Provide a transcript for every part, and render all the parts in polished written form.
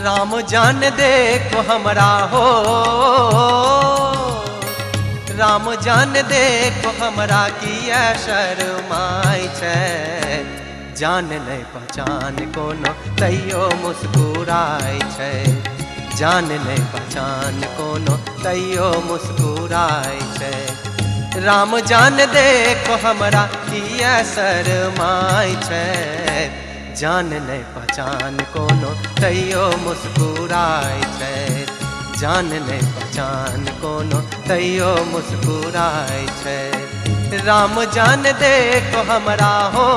राम जान देखो हमरा हो, राम जान देखो हमरा किया शर्माई छे। जान नहीं पहचान कोनो तैयो मुस्कुराई छे, जान नहीं पहचान कोनो तैयो मुस्कुराई छे। राम जान देखो हमरा किया शर्माई छे, जान नहीं पहचान कोनो तैयो मुस्कुराई छे। जान नहीं पहचान कोनो तैयो मुस्कुराई छे। राम जान देखो हमरा हो,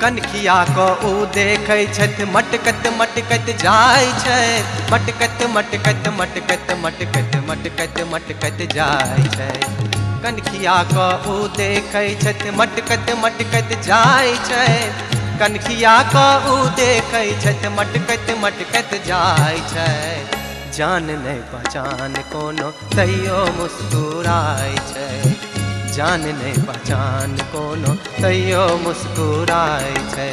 कनखिया को ऊ देखै छथ मटकत मटकत जाय छै, मटकत मटकत मटकत मटकत मटकत मटकत जाय छै। कनखिया को ऊ देखै छथ मटकत मटकत जाय छै, कनखिया को ऊ देखै छथ मटकत मटकत जाय छै। जान नहीं पहचान कोनो तैयो मुस्कुराय छै, जान नहीं पहचान कोनो तैयो मुस्कुराई छे।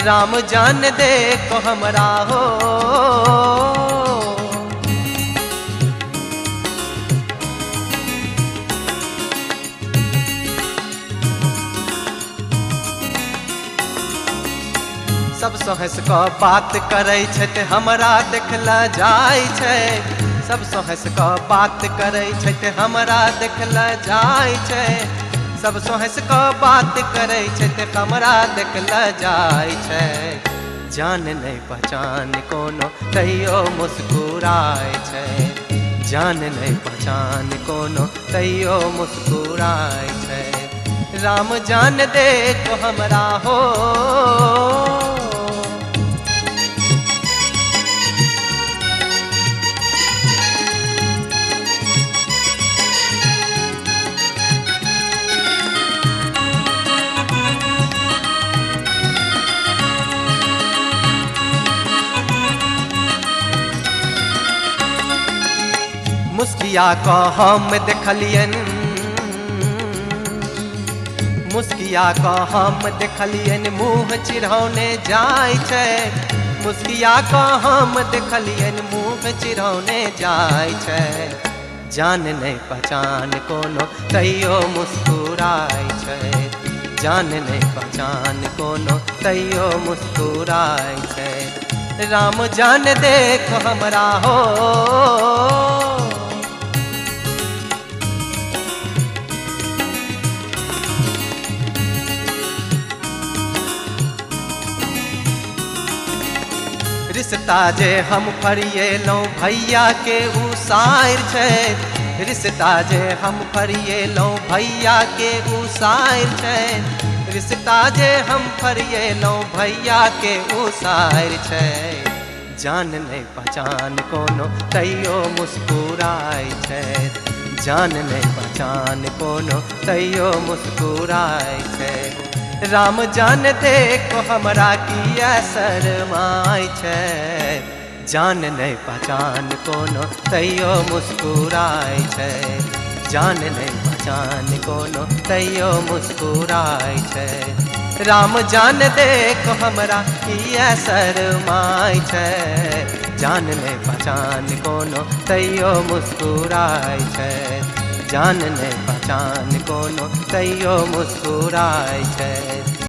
राम जान देखो हमरा हो, सब हंस क बात करै छथि हमरा देखला जाय छै, सब हंस क बात करै छथि हमरा देखला जाय छै। सब हंस क बात करै छथि हमरा देखला जाय छै। जान नहीं पहचान कोनो तैयो मुस्कुराय छै, जान नहीं पहचान कोनो तैयो मुस्कुराय छै। राम जान देखो हमरा हो, मुस्किया को हम देखलियन, मुस्किया को हम देखलियन मुँह चिढ़ौने जाय छै। मुस्किया को हम देखलियन मुँह चिढ़ौने जाय छै। जान नहीं पहचान कोनो तैयो मुस्कुराय छै, जान नहीं पहचान कोनो तैयो मुस्कुराय छै। राम जान देखो हमरा हो, रिश्ता जे हम फरिएलौं भैया के ऊ शायर छै, रिश्ता जे हम फरिएलौं भैया के ऊ शायर छै। रिश्ता जे हम फरिएलौं भैया के ऊ शायर छै। जान नहीं पहचान कोनो तैयो मुस्कुराय छै, जान नहीं पहचान कोनो तैयो मुस्कुराय छै। राम जान देखो हमरा किया शर्माय छै, जान नहीं पहचान कोनो तैयो मुस्कुराय छै। जान नहीं पहचान कोनो तैयो मुस्कुराय छै। राम जान देखो हमरा किया शर्माय छै, जान नहीं पहचान कोनो तैयो मुस्कुराय छै। जान नहीं पहचान कोनो तैयो मुस्कुराय छै।